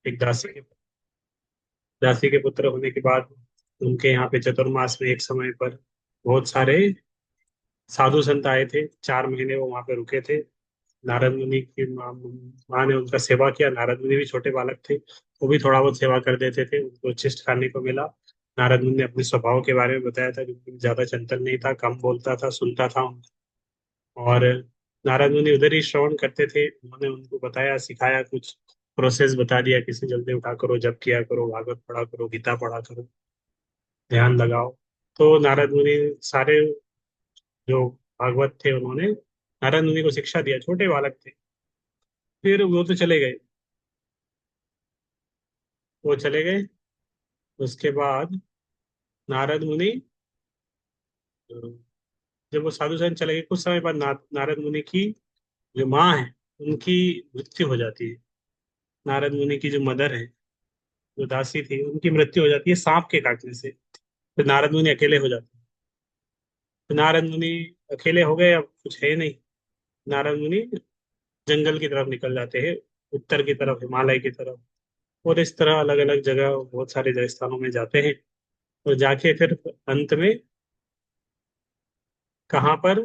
एक दासी के पुत्र होने के बाद उनके यहाँ पे चतुर्मास में एक समय पर बहुत सारे साधु संत आए थे। 4 महीने वो वहां पे रुके थे। नारद मुनि की माँ ने उनका सेवा किया। नारद मुनि भी छोटे बालक थे, वो भी थोड़ा बहुत सेवा कर देते थे। उनको उच्छिष्ट खाने को मिला। नारद मुनि ने अपने स्वभाव के बारे में बताया था कि ज्यादा चंचल नहीं था, कम बोलता था, सुनता था। और नारद मुनि उधर ही श्रवण करते थे। उन्होंने उनको बताया, सिखाया, कुछ प्रोसेस बता दिया, किसी जल्दी उठा करो, जप किया करो, भागवत पढ़ा करो, गीता पढ़ा करो, ध्यान लगाओ। तो नारद मुनि सारे जो भागवत थे उन्होंने नारद मुनि को शिक्षा दिया। छोटे बालक थे। फिर वो तो चले गए। वो चले गए। उसके बाद नारद मुनि, जब वो साधु संत चले गए, कुछ समय बाद नारद मुनि की जो माँ है उनकी मृत्यु हो जाती है। नारद मुनि की जो मदर है, जो दासी थी, उनकी मृत्यु हो जाती है सांप के काटने से। फिर नारद मुनि अकेले हो जाते हैं। तो नारद मुनि अकेले हो गए, अब कुछ है नहीं। नारद मुनि जंगल की तरफ निकल जाते हैं, उत्तर की तरफ, हिमालय की तरफ। और इस तरह अलग अलग जगह, बहुत सारे जगह स्थानों में जाते हैं। और जाके फिर अंत में कहाँ पर,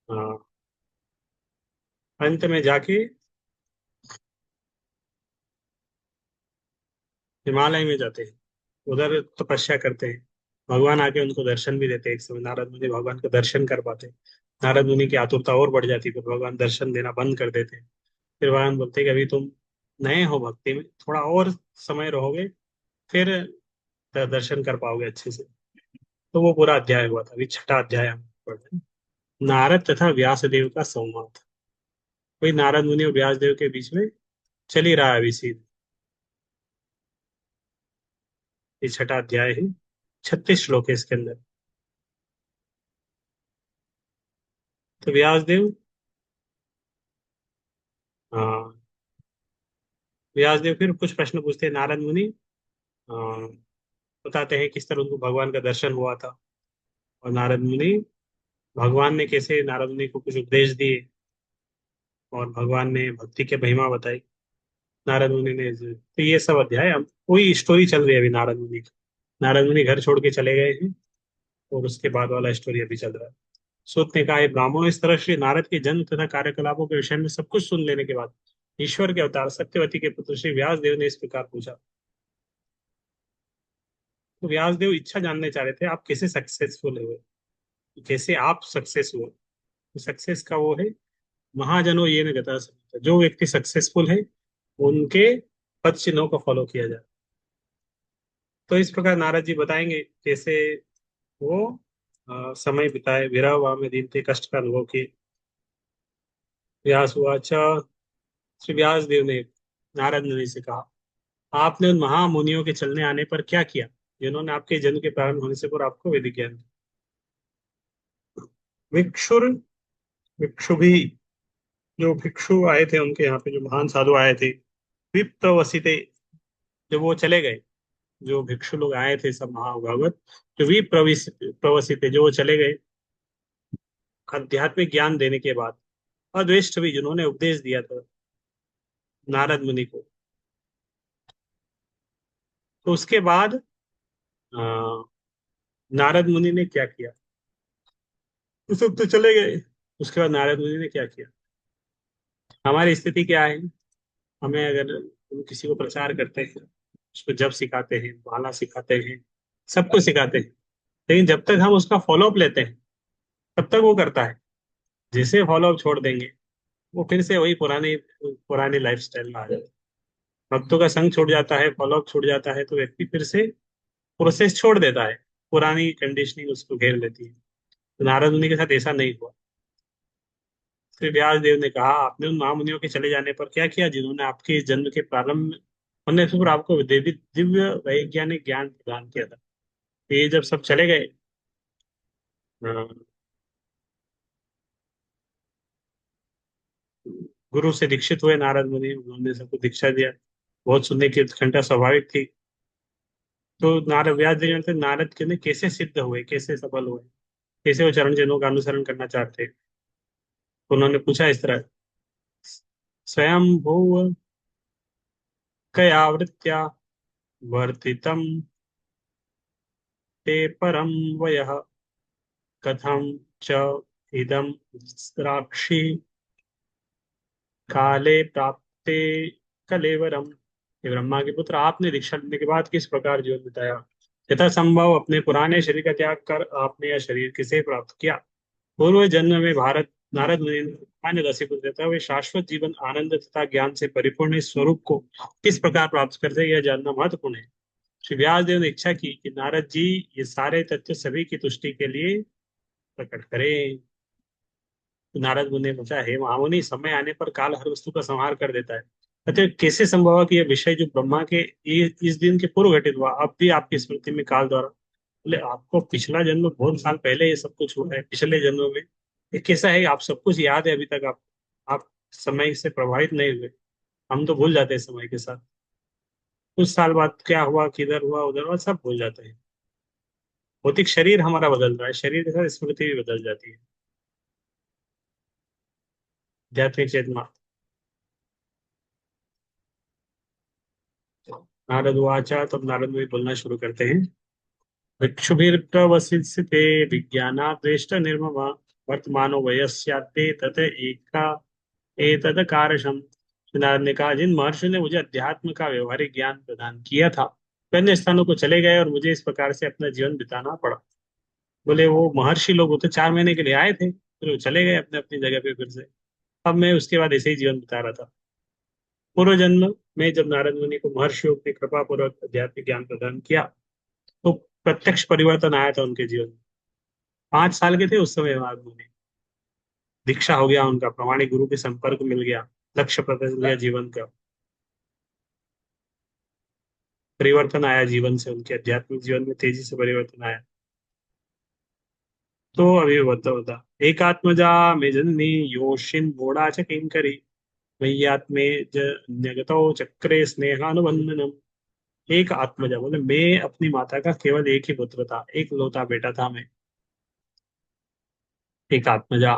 हाँ, अंत में जाके हिमालय में जाते हैं। उधर तपस्या करते हैं। भगवान आके उनको दर्शन भी देते हैं। एक समय नारद मुनि भगवान का दर्शन कर पाते हैं। नारद मुनि की आतुरता और बढ़ जाती है, फिर भगवान दर्शन देना बंद कर देते हैं। फिर भगवान बोलते हैं कि अभी तुम नए हो भक्ति में, थोड़ा और समय रहोगे, फिर दर्शन कर पाओगे अच्छे से। तो वो पूरा अध्याय हुआ था। अभी छठा अध्याय हम पढ़ रहे हैं। नारद तथा व्यासदेव का संवाद। वही नारद मुनि और व्यासदेव के बीच में चल ही रहा है अभी सीन। ये छठा अध्याय है। 36 श्लोक है इसके अंदर। तो व्यासदेव, हाँ, व्यासदेव फिर कुछ प्रश्न पूछते हैं। नारद मुनि हाँ, बताते हैं किस तरह उनको भगवान का दर्शन हुआ था। और नारद मुनि, भगवान ने कैसे नारद मुनि को कुछ उपदेश दिए, और भगवान ने भक्ति के महिमा बताई नारद मुनि ने। तो ये सब अध्याय, हम कोई स्टोरी चल रही है अभी नारद मुनि की। नारद मुनि घर छोड़ के चले गए हैं, और उसके बाद वाला स्टोरी अभी चल रहा है। सूत ने कहा, "हे ब्राह्मणों, इस तरह श्री नारद के जन्म तथा कार्यकलापों के विषय में सब कुछ सुन लेने के बाद ईश्वर के अवतार सत्यवती के पुत्र श्री व्यास देव ने इस प्रकार पूछा।" तो व्यास देव इच्छा जानने चाह रहे थे, आप कैसे सक्सेसफुल हुए, कैसे आप सक्सेस हुए। सक्सेस का वो है, महाजनों ये न गता सकता, जो व्यक्ति सक्सेसफुल है उनके पद चिन्हों को फॉलो किया जाए। तो इस प्रकार नारद जी बताएंगे कैसे वो समय बिताए, विरह वाह में दीन थे, कष्ट का अनुभव किए। व्यास हुआ, अच्छा, श्री व्यास देव ने नारद मुनि से कहा, आपने उन महामुनियों के चलने आने पर क्या किया जिन्होंने आपके जन्म के प्रारंभ होने से पूर्व आपको वैदिक ज्ञान दिया? भिक्षुर भिक्षु भी, जो भिक्षु आए थे उनके यहाँ पे, जो महान साधु आए थे, विप्रवसिते, जब वो चले गए, जो भिक्षु लोग आए थे सब महाभागवत, जो प्रवसिते, जो वो चले गए आध्यात्मिक ज्ञान देने के बाद, अद्वेष्ट भी, जिन्होंने उपदेश दिया था नारद मुनि को, तो उसके बाद अ, नारद मुनि ने क्या किया? वो सब तो चले गए। उसके बाद नारद मुनि ने क्या किया? हमारी स्थिति क्या है? हमें अगर हम किसी को प्रचार करते हैं, उसको जब सिखाते हैं, माला सिखाते हैं, सब कुछ सिखाते हैं, लेकिन जब तक हम उसका फॉलोअप लेते हैं तब तक वो करता है। जैसे फॉलोअप छोड़ देंगे, वो फिर से वही पुरानी पुरानी लाइफ स्टाइल में आ जाता है। भक्तों का संग छूट जाता है, फॉलोअप छूट जाता है, तो व्यक्ति फिर से प्रोसेस छोड़ देता है। पुरानी कंडीशनिंग उसको घेर लेती है। तो नारद मुनि के साथ ऐसा नहीं हुआ। फिर व्यास देव ने कहा, आपने उन महामुनियों के चले जाने पर क्या किया जिन्होंने आपके इस जन्म के प्रारंभ होने से पूर्व आपको दिव्य दिव्य वैज्ञानिक ज्ञान प्रदान किया था? तो ये जब सब चले गए, गुरु से दीक्षित हुए नारद मुनि, उन्होंने सबको दीक्षा दिया। बहुत सुनने की उत्कंठा स्वाभाविक थी। तो नारद व्यास जी जानते नारद के ने कैसे सिद्ध हुए, कैसे सफल हुए, कैसे वो चरण चिन्हों का अनुसरण करना चाहते हैं। तो उन्होंने पूछा इस तरह, स्वयं भू कयावृत्या वर्तितं ते परं वयः कथं च इदं द्राक्षि काले प्राप्ते कलेवरम। ये ब्रह्मा के पुत्र, आपने दीक्षा लेने के बाद किस प्रकार जीवन बिताया? यथा संभव अपने पुराने शरीर का त्याग कर आपने यह शरीर किसे प्राप्त किया? पूर्व जन्म में भारत नारद मुनि ने अन्य दसीपुत्र तथा वे शाश्वत जीवन आनंद तथा ज्ञान से परिपूर्ण इस स्वरूप को किस प्रकार प्राप्त करते हैं, यह जानना महत्वपूर्ण है। श्री व्यासदेव ने इच्छा की कि नारद जी ये सारे तथ्य सभी की तुष्टि के लिए प्रकट करें। तो नारद मुनि ने पूछा, हे महामुनि, समय आने पर काल हर वस्तु का संहार कर देता है, अतः कैसे संभव हुआ कि यह विषय जो ब्रह्मा के इस दिन के पूर्व घटित हुआ अब भी आपकी स्मृति में काल द्वारा? बोले, आपको पिछला जन्म बहुत साल पहले ये सब कुछ हुआ है, पिछले जन्म में ये कैसा है, आप सब कुछ याद है अभी तक? आप समय से प्रभावित नहीं हुए? हम तो भूल जाते हैं समय के साथ, कुछ साल बाद क्या हुआ, किधर हुआ, उधर हुआ, सब भूल जाते हैं। भौतिक शरीर हमारा बदल रहा है, शरीर के साथ स्मृति भी बदल जाती है। आध्यात्मिक चेतना। नारद वाचा, तब नारद भी बोलना शुरू करते हैं। भिक्षुभिर्प्रवसिष्यते विज्ञानाद्वेष्ट निर्ममा वर्तमानो वयस्याते तत एका एतद कारशम। नारद ने कहा, जिन महर्षि ने मुझे अध्यात्म का व्यवहारिक ज्ञान प्रदान किया था वे अन्य स्थानों को चले गए और मुझे इस प्रकार से अपना जीवन बिताना पड़ा। बोले, वो महर्षि लोग वो तो 4 महीने के लिए आए थे, फिर वो चले गए अपने अपनी जगह पे फिर से। अब मैं उसके बाद ऐसे ही जीवन बिता रहा था। पूर्व जन्म में जब नारद मुनि को महर्षियों ने कृपा पूर्वक आध्यात्मिक ज्ञान प्रदान किया तो प्रत्यक्ष परिवर्तन आया था उनके जीवन में। 5 साल के थे उस समय नारद मुनि। दीक्षा हो गया उनका, प्रमाणिक गुरु के संपर्क मिल गया, लक्ष्य पता चल गया जीवन का, परिवर्तन आया जीवन से, उनके आध्यात्मिक जीवन में तेजी से परिवर्तन आया। तो अभी बता एकात्मजा में जननी योषिन मोड़ा च किंकरी मय्यात्मे जगतो चक्रे स्नेहानुबंधनम। एक आत्मजा बोले, मैं अपनी माता का केवल एक ही पुत्र था, एक लौता बेटा था मैं। एक आत्मजा,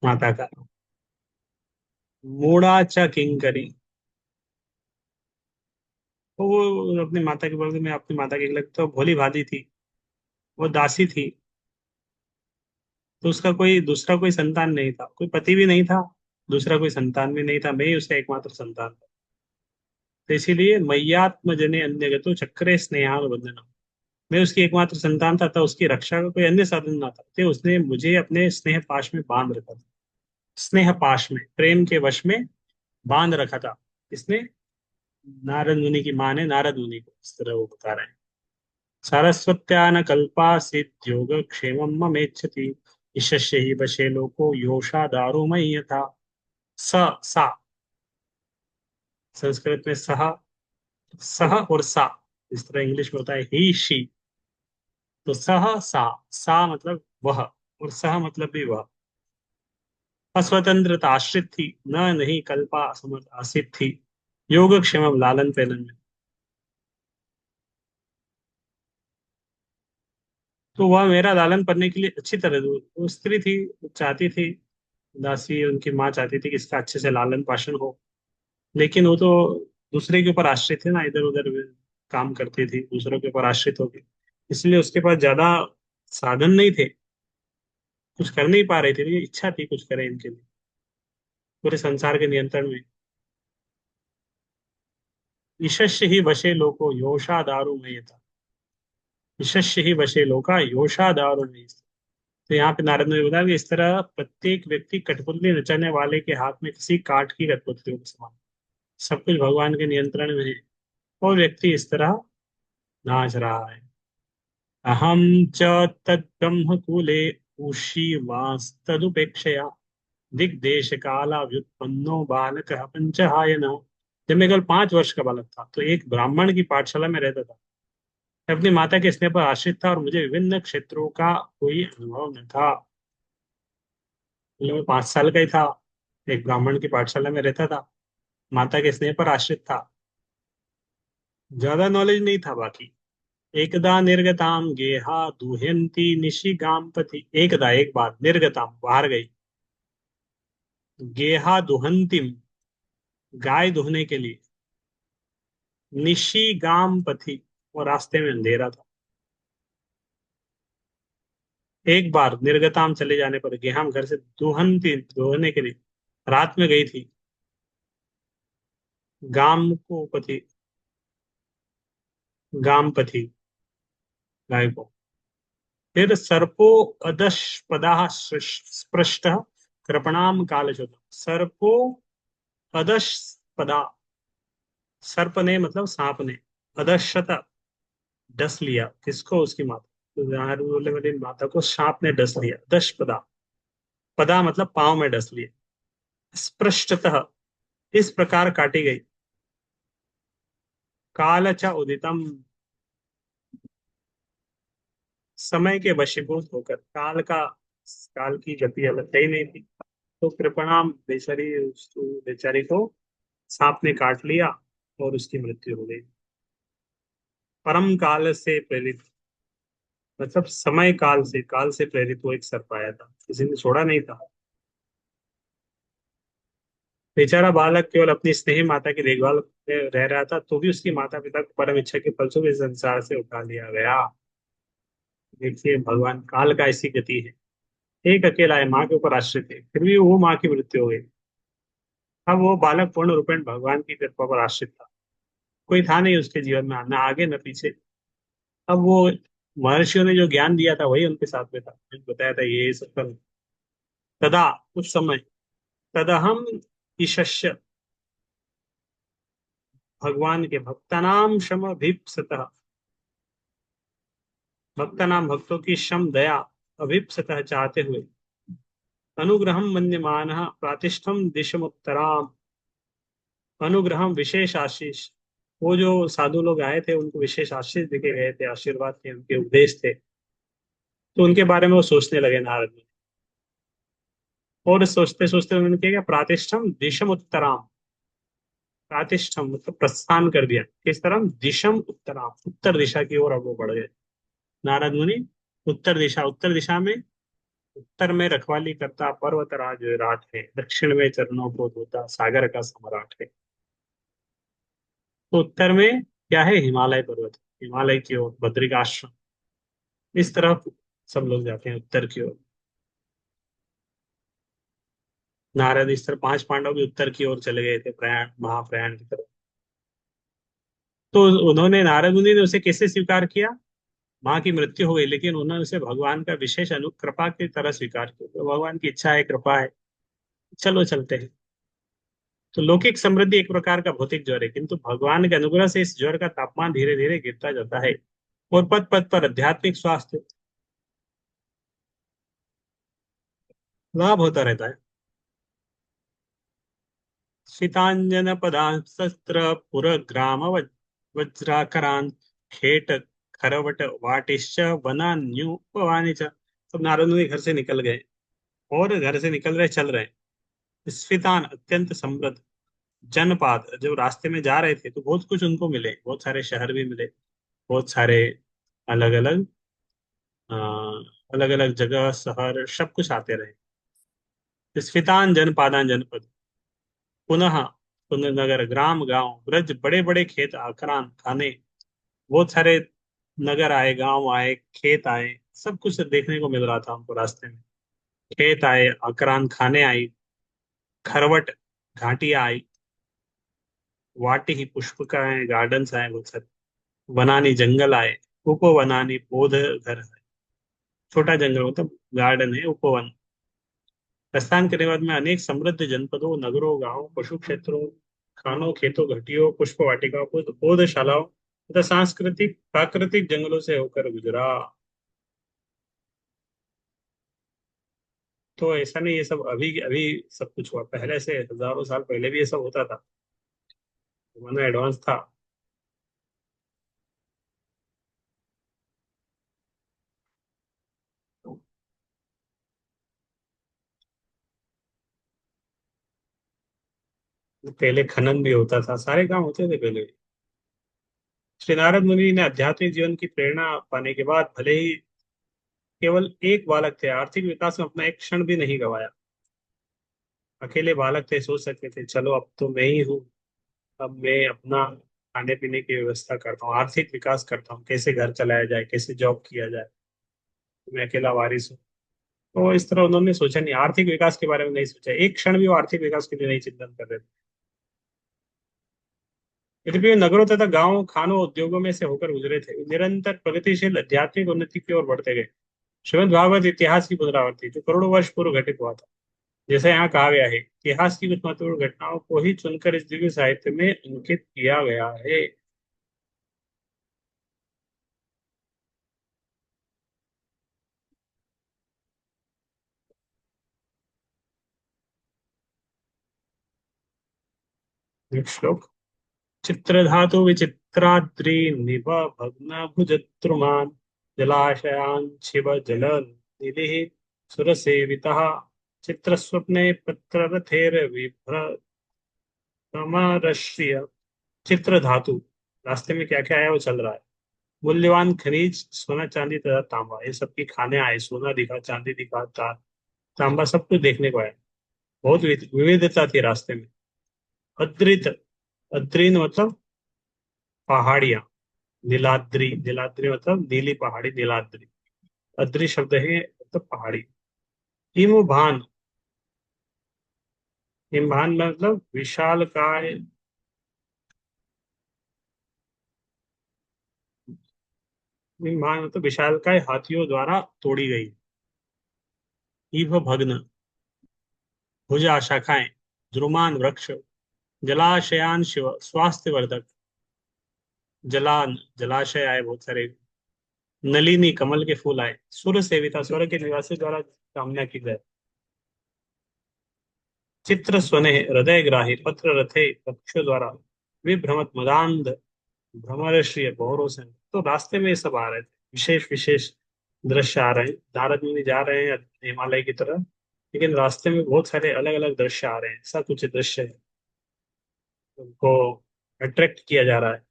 माता का। मूढ़ा च किंकरी, तो वो अपनी माता के बोलते, मैं अपनी माता के लगता तो भोली भाली थी, वो दासी थी। तो उसका कोई दूसरा कोई संतान नहीं था, कोई पति भी नहीं था, दूसरा कोई संतान भी नहीं था, मैं ही उसका एकमात्र संतान था। तो इसीलिए मय्यात्म जने अन्य गतो चक्रे स्नेहानुबंधनम। मैं उसकी एकमात्र संतान था, तो उसकी रक्षा का कोई अन्य साधन ना था, तो उसने मुझे अपने स्नेह पाश में बांध रखा था। स्नेह पाश में, प्रेम के वश में बांध रखा था। इसने, नारद मुनि की माँ ने नारद मुनि को इस तरह वो बता रहे हैं। सारस्वत्या न कल्पा सिद्ध क्षेमं ममेच्छति ईशस्य ही वशे लोको योषा दारुमयि यथा। स सा, संस्कृत में सह, सह और सा, इस तरह इंग्लिश में होता है ही शी। तो सह सा, सा मतलब वह और सह मतलब भी वह, अस्वतंत्रता आश्रित थी, न नहीं कल्पा असमर्थ आसित थी, योगक्षेम लालन पालन में। तो वह मेरा लालन करने के लिए अच्छी तरह, वो स्त्री थी, वो चाहती थी, दासी उनकी माँ चाहती थी कि इसका अच्छे से लालन पालन हो, लेकिन वो तो दूसरे के ऊपर आश्रित है ना, इधर उधर काम करती थी, दूसरों के ऊपर आश्रित होगी, इसलिए उसके पास ज्यादा साधन नहीं थे, कुछ कर नहीं पा रही थी, लेकिन इच्छा थी कुछ करे इनके लिए, पूरे संसार के नियंत्रण में। ईशस्य ही वशे लोको योषा दारु में था। ईशस्य ही वशे लोका योषा दारु में। तो यहाँ पे नारद ने बताया कि इस तरह प्रत्येक व्यक्ति कठपुतली नचाने वाले के हाथ में किसी काठ की कठपुतलियों के समान, सब कुछ भगवान के नियंत्रण में है, और व्यक्ति इस तरह नाच रहा है। अहम च तद्ब्रह्मकूले उषीवास्तदुपेक्षया दिग्देश काला व्युत्पन्नो बालक पंचहायन। जब मैं केवल 5 वर्ष का बालक था तो एक ब्राह्मण की पाठशाला में रहता था। मैं अपनी माता के स्नेह पर आश्रित था और मुझे विभिन्न क्षेत्रों का कोई अनुभव न था। मतलब मैं 5 साल का ही था, एक ब्राह्मण की पाठशाला में रहता था, माता के स्नेह पर आश्रित था, ज्यादा नॉलेज नहीं था बाकी। एकदा निर्गताम गेहा दुह्यंती निशिगाम पति। एकदा, एक बार, निर्गताम बाहर गई, गेहा दुहंतिम, गाय दुहने के लिए निशी गाम पथी, और रास्ते में अंधेरा था। एक बार निर्गताम चले जाने पर गेहम घर से दुहन थी, दुहने के लिए रात में गई थी। गाम को पति, गाम पथी, गाय को। फिर सर्पो अदशपदा स्पृष्ट कृपणाम कालचोदम। सर्पो अदशपदा, सर्प ने मतलब सांप ने, अदशत डस लिया किसको, उसकी माता। तो यहाँ बोले मेरी माता को सांप ने डस लिया। दशपदा, पदा मतलब पांव में डस लिया। स्पृष्टतः, इस प्रकार काटी गई। काल च उदितम, समय के वशीभूत होकर। काल का, काल की गति अलग ही नहीं थी। तो कृपणाम, बेचारी, उस बेचारी को सांप ने काट लिया और उसकी मृत्यु हो गई। परम काल से प्रेरित, मतलब समय काल से प्रेरित वो एक सर्प आया था, किसी ने छोड़ा नहीं था। बेचारा बालक केवल अपनी स्नेही माता की देखभाल में रह रहा था, तो भी उसकी माता पिता को परम इच्छा के फलस्वरूप इस संसार से उठा लिया गया। देखिए भगवान काल का ऐसी गति है। एक अकेला है, माँ के ऊपर आश्रित है, फिर भी वो माँ की मृत्यु हो गई। अब वो बालक पूर्ण रूपेण भगवान की कृपा पर आश्रित था। कोई था नहीं उसके जीवन में, न आगे न पीछे। अब वो महर्षियों ने जो ज्ञान दिया था वही उनके साथ में था, मैंने बताया था ये सब कर। तदा, उस समय, तदहम ईशस्य, भगवान के भक्तानाम शम अभीप्सतः, भक्तानाम भक्तों की शम दया, अभीप्सतः चाहते हुए, अनुग्रहम मन्यमानः प्रातिष्ठम दिशमुत्तराम, अनुग्रहम विशेष आशीष। वो जो साधु लोग आए थे उनको विशेष आशीष देके गए थे, आशीर्वाद थे, उनके उपदेश थे। तो उनके बारे में वो सोचने लगे नारद मुनि। और सोचते सोचते उन्होंने क्या किया, प्रातिष्ठम दिशम उत्तराम। प्रातिष्ठम मतलब प्रस्थान कर दिया, किस तरफ, दिशम उत्तराम, उत्तर दिशा की ओर अब वो बढ़ गए नारद मुनि। उत्तर दिशा, उत्तर दिशा में, उत्तर में रखवाली करता पर्वतराज राट है, दक्षिण में चरणों को धोता सागर का सम्राट है। तो उत्तर में क्या है, हिमालय पर्वत, हिमालय की ओर बद्रिकाश्रम, इस तरफ सब लोग जाते हैं उत्तर की ओर। नारद इस तरह, पांच पांडव भी उत्तर की ओर चले गए थे, प्रयाण, महाप्रयाण की तरफ। तो उन्होंने, नारद मुनि ने उसे कैसे स्वीकार किया, माँ की मृत्यु हो गई लेकिन उन्होंने उसे भगवान का विशेष अनुकृपा की तरह स्वीकार किया। तो भगवान की इच्छा है, कृपा है, चलो चलते हैं। तो लौकिक समृद्धि एक प्रकार का भौतिक ज्वर है, किंतु भगवान के अनुग्रह से इस ज्वर का तापमान धीरे धीरे गिरता जाता है, और पद पद पर आध्यात्मिक स्वास्थ्य लाभ होता रहता है। शीतांजन पदां शस्त्र पुरग्राम वज्राकरान खेट खरवट वाटिश्च वनान्युपवानि च। सब नारद मुनि घर से निकल गए, और घर से निकल रहे, चल रहे। स्फितान अत्यंत समृद्ध, जनपाद, जब रास्ते में जा रहे थे तो बहुत कुछ उनको मिले, बहुत सारे शहर भी मिले, बहुत सारे अलग अलग, अलग अलग जगह शहर सब कुछ आते रहे। स्फितान जनपादान जनपद, पुनः पुनः नगर, ग्राम गांव, ब्रज, बड़े बड़े खेत, आक्रान खाने, बहुत सारे नगर आए, गांव आए, खेत आए, सब कुछ देखने को मिल रहा था हमको रास्ते में। खेत आए, आक्रान खाने आई, खरवट घाटियां आई, वाटी ही पुष्पकाएं गार्डन्स आए बहुत सारे, वनानी जंगल आए, उपवनानी पौध घर है, छोटा जंगल मतलब गार्डन है, उपवन। प्रस्थान करने के बाद में अनेक समृद्ध जनपदों, नगरों, गांवों, पशु क्षेत्रों, खानों, खेतों, घाटियों, पुष्प वाटिकाओं, पौधशालाओं तथा सांस्कृतिक प्राकृतिक जंगलों से होकर गुजरा। तो ऐसा नहीं, ये सब अभी अभी सब कुछ हुआ, पहले से हजारों साल पहले भी ये सब होता था, जमाना एडवांस था। पहले खनन भी होता था, सारे काम होते थे पहले। श्री नारद मुनि ने आध्यात्मिक जीवन की प्रेरणा पाने के बाद भले ही केवल एक बालक थे, आर्थिक विकास में अपना एक क्षण भी नहीं गवाया। अकेले बालक थे, सोच सकते थे चलो अब तो मैं ही हूँ, अब मैं अपना खाने पीने की व्यवस्था करता हूँ, आर्थिक विकास करता हूँ, कैसे घर चलाया जाए, कैसे जॉब किया जाए, मैं अकेला वारिस हूँ। तो इस तरह उन्होंने सोचा नहीं, आर्थिक विकास के बारे में नहीं सोचा, एक क्षण भी वो आर्थिक विकास के लिए नहीं चिंतन कर रहे थे। यद्यपि वे नगरों तथा गांवों, खानों, उद्योगों में से होकर गुजरे थे, वे निरंतर प्रगतिशील आध्यात्मिक उन्नति की ओर बढ़ते गए। श्रीमद् भागवत इतिहास की पुनरावृत्ति जो करोड़ों वर्ष पूर्व घटित हुआ था। जैसा यहाँ कहा गया है, इतिहास की कुछ महत्वपूर्ण घटनाओं को ही चुनकर इस दिव्य साहित्य में अंकित किया गया है। नेक्स्ट श्लोक। चित्रधातु विचित्राद्रि निभ भग्न भुजत्रुमान् जलाशयान् शिव जल निधिः सुरसेवितः चित्रस्वप्ने पत्ररथैर्विभ्रमरश्रिय। चित्र धातु, रास्ते में क्या क्या है वो चल रहा है। मूल्यवान खनिज सोना चांदी तथा तांबा, ये सबकी खाने आए, सोना दिखा, चांदी दिखा, तांबा, सब कुछ देखने को आया। बहुत विविधता थी रास्ते में। अद्रित, अद्रीन मतलब पहाड़ियां, नीलाद्री, नीलाद्री मतलब नीली पहाड़ी, नीलाद्री। अद्री शब्द है मतलब पहाड़ी। हिमभान, हिमभान मतलब विशाल काय, हिमभान मतलब विशाल काय हाथियों द्वारा तोड़ी गई। ईव भग्न, भुजा शाखाएं, द्रुमान वृक्ष, जलाशयान शिव स्वास्थ्यवर्धक, जलान जलाशय आए बहुत सारे, नलिनी कमल के फूल आए, सुर सेविता स्वर्ग के निवासी द्वारा कामना की जाए, चित्र स्वने हृदय ग्राही, पत्र रथे पक्षियों द्वारा, विभ्रमत मदांध भ्रमरश्रिय भौरों से। तो रास्ते में ये सब आ रहे थे, विशेष विशेष दृश्य आ रहे हैं, नारद मुनि जा रहे हैं हिमालय की तरफ, लेकिन रास्ते में बहुत सारे अलग अलग दृश्य आ रहे हैं, ऐसा कुछ दृश्य है, उनको अट्रैक्ट किया जा रहा है।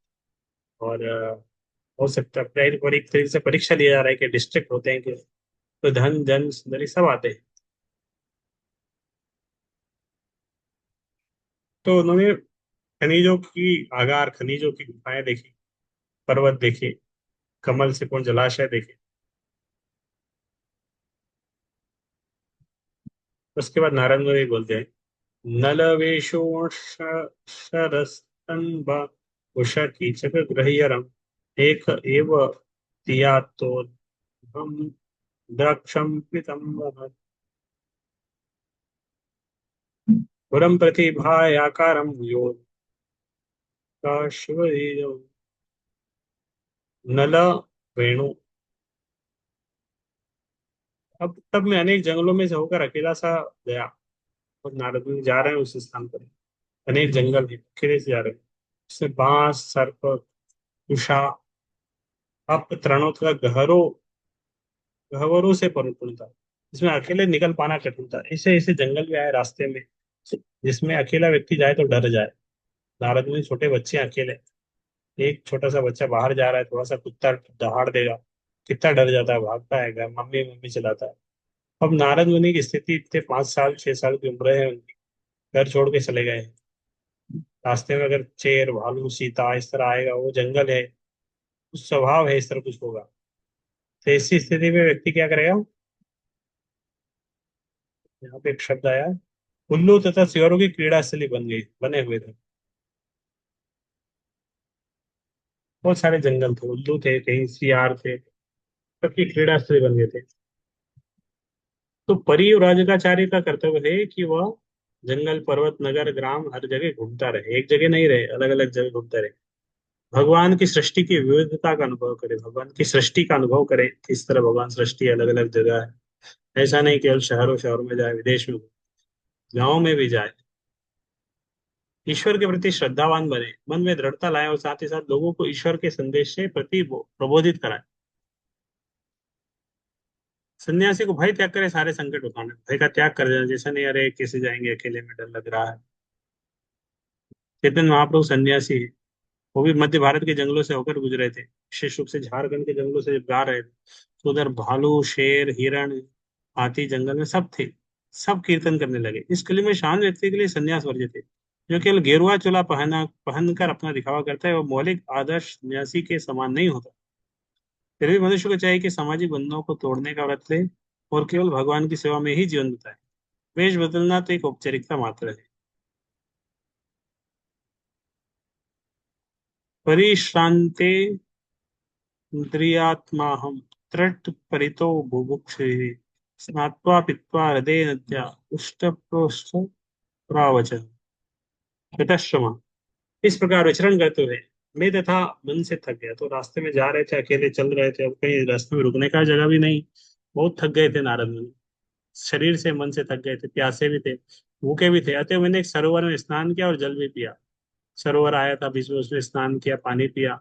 और हो सकता है एक तरीके से परीक्षा लिया जा रहा है कि डिस्ट्रिक्ट होते हैं कि, तो धन जन सुंदरी सब आते हैं। तो उन्होंने खनिजों की आगार, खनिजों की गुफाएं देखी, पर्वत देखे, कमल से पूर्ण जलाशय देखे। उसके बाद नारद मुनि बोलते हैं, नलवेशोषरस्तन्ब उषकीचक गृह्यरम् एक एव तियातोत्थं द्राक्षं पीतम्बरम् पुरं प्रतिभायाकारं योत्काश्वरीयम्। नल, वेणु। अब तब मैं अनेक जंगलों में से होकर अकेला सा गया, और नारद मुनि जा रहे हैं उस स्थान पर, अनेक जंगल है, अकेले से जा रहे हैं। इसमें बांस, सर्प, उषा, अप तृणों तथा गहरों, गहवरों से परिपूर्ण था। इसमें अकेले निकल पाना कठिन था, ऐसे ऐसे जंगल भी आए रास्ते में जिसमें अकेला व्यक्ति जाए तो डर जाए। नारद मुनि, छोटे बच्चे हैं अकेले, एक छोटा सा बच्चा बाहर जा रहा है, थोड़ा सा कुत्ता दहाड़ देगा, कितना डर जाता है, भागता है, घर मम्मी मम्मी चलाता है। अब नारद मुनि की स्थिति, इतने 5 साल 6 साल की उम्र है उनकी, घर छोड़ के चले गए हैं। रास्ते में अगर शेर, भालू, चीता इस तरह आएगा, वो जंगल है, कुछ स्वभाव है, इस तरह कुछ होगा, तो ऐसी स्थिति में व्यक्ति क्या करेगा। यहाँ पे एक शब्द आया, उल्लू तथा सियारों की क्रीड़ा स्थली बन गई, बने हुए थे। बहुत सारे जंगल थे, उल्लू थे, कहीं सियार थे, सबकी क्रीड़ा स्थली बन गए थे। तो परिव्राजकाचार्य का कर्तव्य है कि वह जंगल, पर्वत, नगर, ग्राम हर जगह घूमता रहे, एक जगह नहीं रहे, अलग अलग जगह घूमता रहे, भगवान की सृष्टि की विविधता का अनुभव करे, भगवान की सृष्टि का अनुभव करे, किस तरह भगवान सृष्टि अलग अलग जगह है। ऐसा नहीं केवल शहरों शहरों में जाए, विदेश में, गाँव में भी जाए, ईश्वर के प्रति श्रद्धावान बने, मन में दृढ़ता लाए, और साथ ही साथ लोगों को ईश्वर के संदेश से प्रति प्रबोधित कराए। सन्यासी को भय त्याग करे, सारे संकट उठाने, भय का त्याग कर देना, जैसा नहीं अरे कैसे जाएंगे अकेले में, डर लग रहा है। चैतन्य महाप्रभु सन्यासी है, वो भी मध्य भारत के जंगलों से होकर गुजरे थे, विशेष रूप से झारखंड के जंगलों से जब जा रहे थे, तो उधर भालू, शेर, हिरण, हाथी जंगल में सब थे, सब कीर्तन करने लगे। इस कली में शांत व्यक्ति के लिए संन्यास वर्जित है। जो केवल गेरुआ चोला पहनकर अपना दिखावा करता है, वो मौलिक आदर्श सन्यासी के समान नहीं होता। फिर भी मनुष्य को चाहिए कि सामाजिक बंधनों को तोड़ने का व्रत ले और केवल भगवान की सेवा में ही जीवन बिताए। वेश बदलना तो एक औपचारिकता मात्र है। परिश्रांते इंद्रियात्माहं त्रट परितो बुभुक्षे स्नात्वा पीत्वा हृदय नद्या उष्टप्रोष्ठ प्रावचन यतश्रम। इस प्रकार विचरण करते हुए मैं तथा मन से थक गया। तो रास्ते में जा रहे थे, अकेले चल रहे थे, अब कहीं रास्ते में रुकने का जगह भी नहीं। बहुत थक गए थे नारद मुनि। शरीर से मन से थक गए थे, प्यासे भी थे, भूखे भी थे। अतः मैंने एक सरोवर में स्नान किया और जल भी पिया। सरोवर आया था बीच में, उसमें स्नान किया, पानी पिया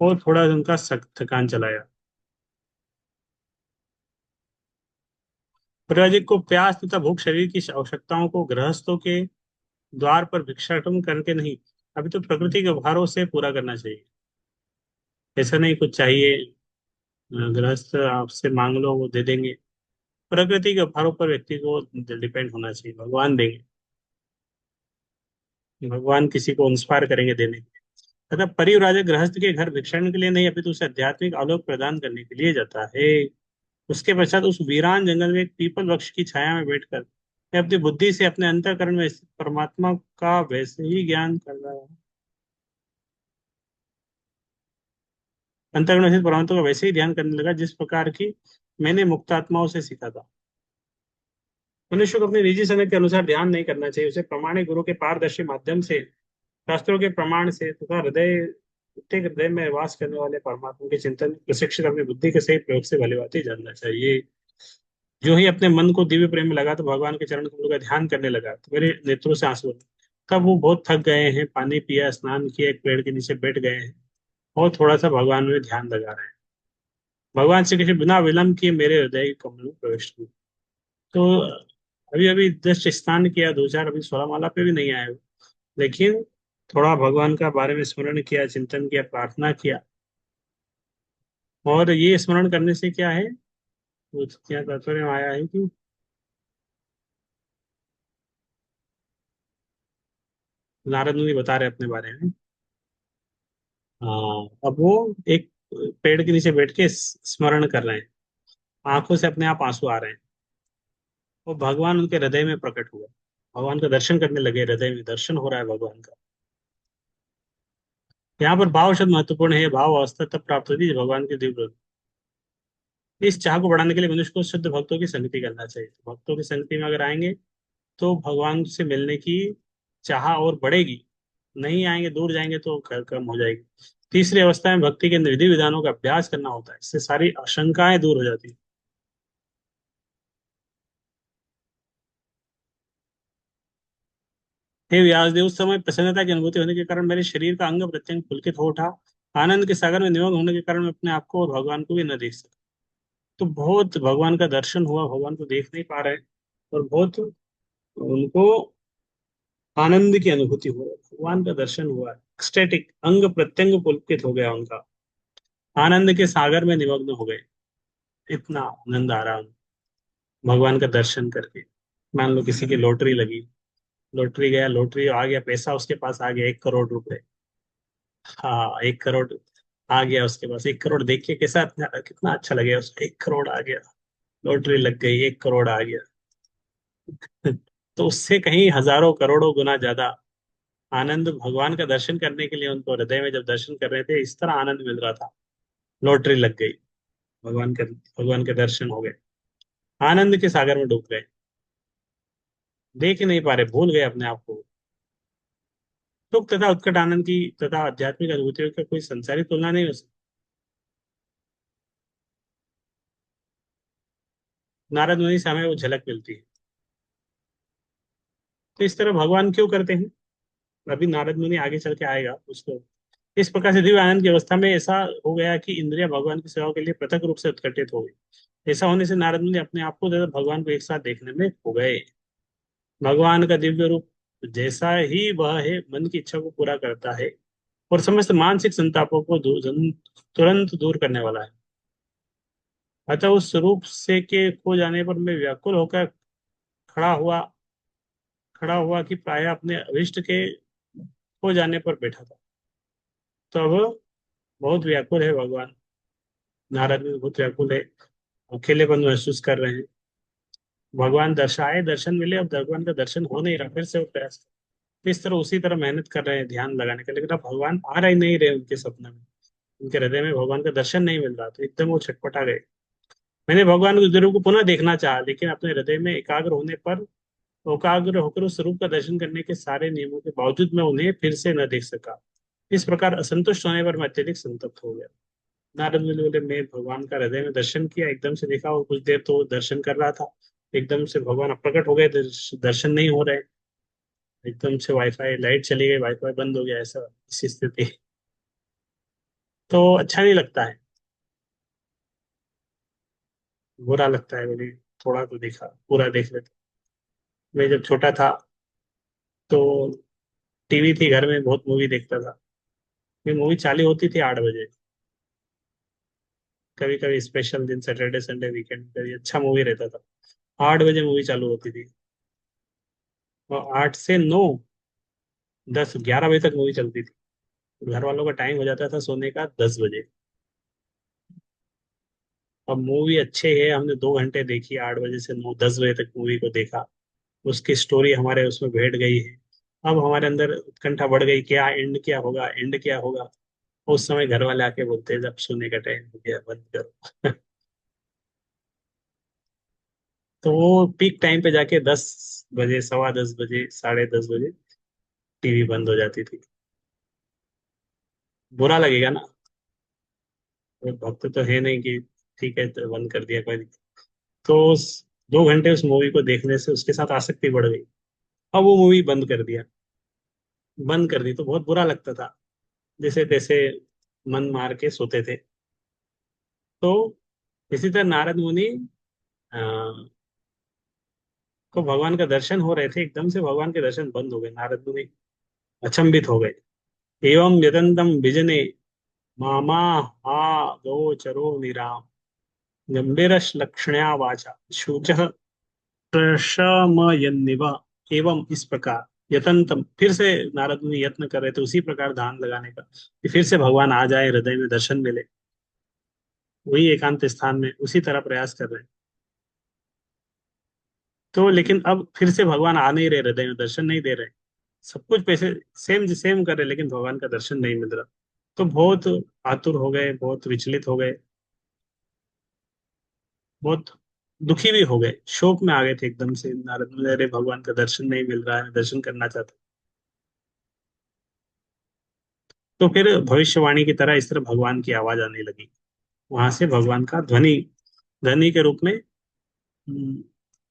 और थोड़ा उनका थकान चलाया। प्रजाति को प्यास तथा भूख शरीर की आवश्यकताओं को गृहस्थों के द्वार पर भिक्षाटन करके नहीं, अभी तो प्रकृति के उपहारों से पूरा करना चाहिए। ऐसा नहीं कुछ चाहिए, गृहस्थ आपसे मांग लो वो दे देंगे। प्रकृति के उपहारों पर व्यक्ति को डिपेंड होना चाहिए। भगवान देंगे, भगवान किसी को इंस्पायर करेंगे देने के लिए। तथा परिव्राजक गृहस्थ के घर भिक्षाटन के लिए नहीं, अभी तो उसे आध्यात्मिक आलोक प्रदान करने के लिए जाता है। उसके पश्चात उस वीरान जंगल में एक पीपल वृक्ष की छाया में बैठकर मैं अपनी बुद्धि से अपने अंतःकरण में स्थित परमात्मा का वैसे ही ज्ञान कर रहा हूँ। अंतःकरण में स्थित परमात्मा का वैसे ही ध्यान करने लगा जिस प्रकार की मैंने मुक्त आत्माओं से सीखा था। मनुष्य को अपने निजी समय के अनुसार ध्यान नहीं करना चाहिए। उसे प्रमाणिक गुरु के पारदर्शी माध्यम से, शास्त्रों के प्रमाण से तथा प्रत्येक हृदय में वास करने वाले परमात्मा के चिंतन प्रशिक्षित अपनी बुद्धि के सही प्रयोग से भली भांति जानना चाहिए। जो ही अपने मन को दिव्य प्रेम में लगा तो भगवान के चरण कमलों का ध्यान करने लगा, तो मेरे नेत्रों से आंसू बहे। तब वो बहुत थक गए हैं, पानी पिया, स्नान किया, एक पेड़ के नीचे बैठ गए हैं और थोड़ा सा भगवान में ध्यान लगा रहे हैं। भगवान श्री कृष्ण बिना विलंब किए मेरे हृदय के कमल में प्रवेश किए। तो अभी अभी जस्ट स्नान किया, दो चार अभी 16 माला पे भी नहीं आए हो, लेकिन थोड़ा भगवान का बारे में स्मरण किया, चिंतन किया, प्रार्थना किया। और ये स्मरण करने से क्या है, वो क्या तात्पर्य में आया है कि नारद मुनि बता रहे हैं अपने बारे में। हाँ, अब वो एक पेड़ के नीचे बैठ के स्मरण कर रहे हैं, आंखों से अपने आप आंसू आ रहे हैं। वो भगवान उनके हृदय में प्रकट हुआ, भगवान का दर्शन करने लगे, हृदय में दर्शन हो रहा है भगवान का। यहाँ पर भाव शब्द महत्वपूर्ण है। भाव अवस्था तब प्राप्त होती है जब भगवान के दिव्य रूप। इस चाह को बढ़ाने के लिए मनुष्य को शुद्ध भक्तों की संगति करना चाहिए। तो भक्तों की संगति में अगर आएंगे तो भगवान से मिलने की चाह और बढ़ेगी। नहीं आएंगे, दूर जाएंगे तो कम हो जाएगी। तीसरी अवस्था में भक्ति के विधि विधानों का अभ्यास करना होता है, इससे सारी आशंकाएं दूर हो जाती है। हे व्यासदेव, उस समय प्रसन्नता की अनुभूति होने के कारण मेरे शरीर का अंग प्रत्यंग पुलकित हो उठा। आनंद के सागर में निमग्न होने के कारण मैं अपने आप को और भगवान को भी न देख सका। तो बहुत भगवान का दर्शन हुआ, भगवान को देख नहीं पा रहे और बहुत उनको आनंद की अनुभूति हो रही, भगवान का दर्शन हुआ, एक्सटेटिक, अंग प्रत्यंग पुलकित हो गया उनका, आनंद के सागर में निमग्न हो गए। इतना आनंद आ रहा भगवान का दर्शन करके। मान लो किसी की लॉटरी लगी, लॉटरी गया, लॉटरी आ गया, पैसा उसके पास आ गया, 1 करोड़ रुपए। हाँ, 1 करोड़ आ गया उसके पास। 1 करोड़ देख के कैसा, कितना अच्छा लगेगा उसको, 1 करोड़ आ गया, लॉटरी लग गई, 1 करोड़ आ गया। तो उससे कहीं हजारों करोड़ों गुना ज्यादा आनंद भगवान का दर्शन करने के लिए उनको हृदय में जब दर्शन कर रहे थे, इस तरह आनंद मिल रहा था। लॉटरी लग गई, भगवान के दर्शन हो गए, आनंद के सागर में डूब गए, देख ही नहीं पा रहे, भूल गए अपने आप को। सुख तथा उत्कट आनंद की तथा आध्यात्मिक अनुभूतियों का कोई संसारी तुलना नहीं हो सकती। नारद मुनि से हमें वो झलक मिलती है। तो इस तरह भगवान क्यों करते हैं, अभी नारद मुनि आगे चल के आएगा उसको। इस प्रकार से दिव्य आनंद की अवस्था में ऐसा हो गया कि इंद्रिया भगवान की सेवा के लिए पृथक रूप से उत्कटित हो गई। ऐसा होने से नारद मुनि अपने आप को तथा भगवान को एक साथ देखने में हो गए। भगवान का दिव्य रूप जैसा ही वह है, मन की इच्छा को पूरा करता है और समस्त मानसिक संतापों को तुरंत दूर करने वाला है। अतः उस रूप से के खो जाने पर मैं व्याकुल होकर खड़ा हुआ खड़ा हुआ कि प्राय अपने अभिष्ट के हो जाने पर बैठा था। तो अब बहुत व्याकुल है भगवान। नारद भी बहुत व्याकुल है, अकेलेपन महसूस कर रहे हैं। भगवान दर्शाए, दर्शन मिले, अब भगवान का दर्शन हो नहीं रहा, फिर से वो प्रयास कर, इस तरह उसी तरह मेहनत कर रहे हैं ध्यान लगाने का, लेकिन अब भगवान आ रहे नहीं रहे उनके सपने में। उनके हृदय में भगवान का दर्शन नहीं मिल रहा, तो एकदम वो छटपटा गए। मैंने भगवान के स्वरूप को पुनः देखना चाहा, लेकिन अपने हृदय में एकाग्र होकर उस स्वरूप का दर्शन करने के सारे नियमों के बावजूद मैं उन्हें फिर से न देख सका। इस प्रकार असंतुष्ट होने पर मैं अत्यधिक संतप्त हो गया। नारद मुनि बोले, मैं भगवान का हृदय में दर्शन किया, एकदम से देखा वो कुछ देर तो दर्शन कर रहा था, एकदम से भगवान अप्रकट हो गए, दर्शन नहीं हो रहे। एकदम से वाईफाई लाइट चली गई, वाईफाई बंद हो गया, ऐसा इसी स्थिति। तो अच्छा नहीं लगता है, बुरा लगता है। बोले थोड़ा तो देखा, पूरा देख लेते। मैं जब छोटा था तो टीवी थी घर में, बहुत मूवी देखता था। ये मूवी चालू होती थी 8 बजे, कभी कभी स्पेशल दिन सैटरडे संडे वीकेंड कभी अच्छा मूवी रहता था। 8 बजे मूवी चालू होती थी, और 8 से 9, 10, 11 बजे तक मूवी चलती थी। घर वालों का टाइम हो जाता था सोने का 10 बजे। अब मूवी अच्छे है, हमने 2 घंटे देखी, 8 बजे से 9, 10 बजे तक मूवी को देखा। उसकी स्टोरी हमारे उसमें बैठ गई है। अब हमारे अंदर उत्कंठा बढ़ गई, क्या एंड क्या होगा, एंड क्या होगा। उस समय घर वाले आके बोलते हैं, जब सोने का टाइम हो गया बंद करो। तो वो पीक टाइम पे जाके 10 बजे, सवा 10 बजे, साढ़े 10 बजे टीवी बंद हो जाती थी। बुरा लगेगा ना। कोई भक्त तो है नहीं कि ठीक है तो बंद कर दिया, कोई नहीं। तो उस 2 घंटे उस मूवी को देखने से उसके साथ आसक्ति बढ़ गई। अब वो मूवी बंद कर दिया, बंद कर दी तो बहुत बुरा लगता था। जैसे तैसे मन मार के सोते थे। तो इसी तरह नारद मुनि अ, को भगवान का दर्शन हो रहे थे, एकदम से भगवान के दर्शन बंद हो गए। नारद मुनि अचंभित हो गए। एवं यदंतम विजने मामा हा गोचरो निराम गंभीरश लक्षणया वाचा शुच प्रशमयन्निव। एवं इस प्रकार यतंतम, फिर से नारद मुनि यत्न कर रहे थे उसी प्रकार ध्यान लगाने का, कि फिर से भगवान आ जाए, हृदय में दर्शन मिले। वही एकांत स्थान में उसी तरह प्रयास कर रहे हैं। तो लेकिन अब फिर से भगवान आ नहीं रहे, हृदय में दर्शन नहीं दे रहे। सब कुछ पैसे सेम सेम कर रहे, लेकिन भगवान का दर्शन नहीं मिल रहा। तो बहुत आतुर हो गए, बहुत विचलित हो गए, बहुत दुखी भी हो गए, शोक में आ गए थे एकदम से। नारद मुनि, अरे भगवान का दर्शन नहीं मिल रहा है, दर्शन करना चाहते। तो फिर भविष्यवाणी की तरह इस तरह भगवान की आवाज आने लगी। वहां से भगवान का ध्वनि, ध्वनि के रूप में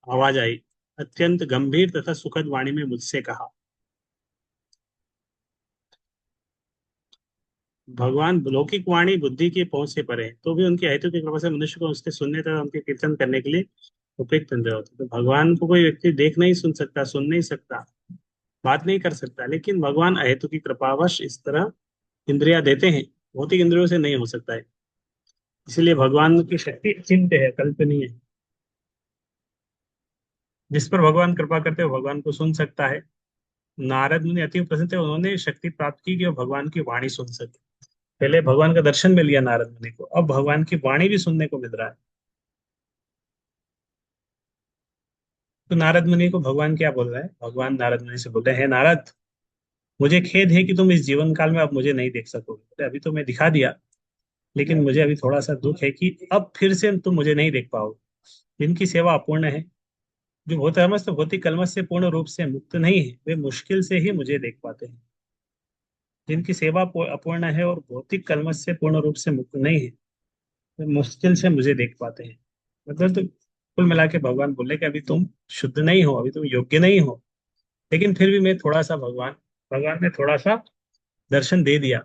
आवाज आई। अत्यंत गंभीर तथा सुखद वाणी में मुझसे कहा। भगवान लौकिक वाणी बुद्धि की पहुंच से परे है, तो भी उनकी हेतु की कृपा से मनुष्य को उसके सुनने तथा उनके कीर्तन करने के लिए उपयुक्त इंद्रिय होते। तो भगवान को कोई व्यक्ति देख नहीं सुन सकता, सुन नहीं सकता, बात नहीं कर सकता, लेकिन भगवान अहेतु की कृपावश इस तरह इंद्रिया देते हैं। भौतिक इंद्रियों से नहीं हो सकता है। इसलिए भगवान की शक्ति अचिंत्य है, कल्पनीय है। जिस पर भगवान कृपा करते हो भगवान को सुन सकता है। नारद मुनि अति प्रसन्न थे, उन्होंने शक्ति प्राप्त की कि वो भगवान की वाणी सुन सके। पहले भगवान का दर्शन मिल गया नारद मुनि को, अब भगवान की वाणी भी सुनने को मिल रहा है। तो नारद मुनि को भगवान क्या बोल रहा है, भगवान नारद मुनि से बोल रहे हैं, नारद मुझे खेद है कि तुम इस जीवन काल में अब मुझे नहीं देख सकोगे। बोले, अभी तो मैं दिखा दिया, लेकिन मुझे अभी थोड़ा सा दुख है कि अब फिर से तुम मुझे नहीं देख पाओगे। जिनकी सेवा अपूर्ण है, जो भौतिक कलमश से पूर्ण रूप से मुक्त नहीं है, वे मुश्किल से ही मुझे देख पाते हैं। जिनकी सेवा अपूर्ण है और भौतिक कलमश से पूर्ण रूप से मुक्त नहीं है, वे मुश्किल से मुझे देख पाते हैं। मतलब तो कुल मिला के भगवान बोले कि अभी तुम शुद्ध नहीं हो, अभी तुम योग्य नहीं हो, लेकिन फिर भी मैं थोड़ा सा भगवान भगवान ने थोड़ा सा दर्शन दे दिया।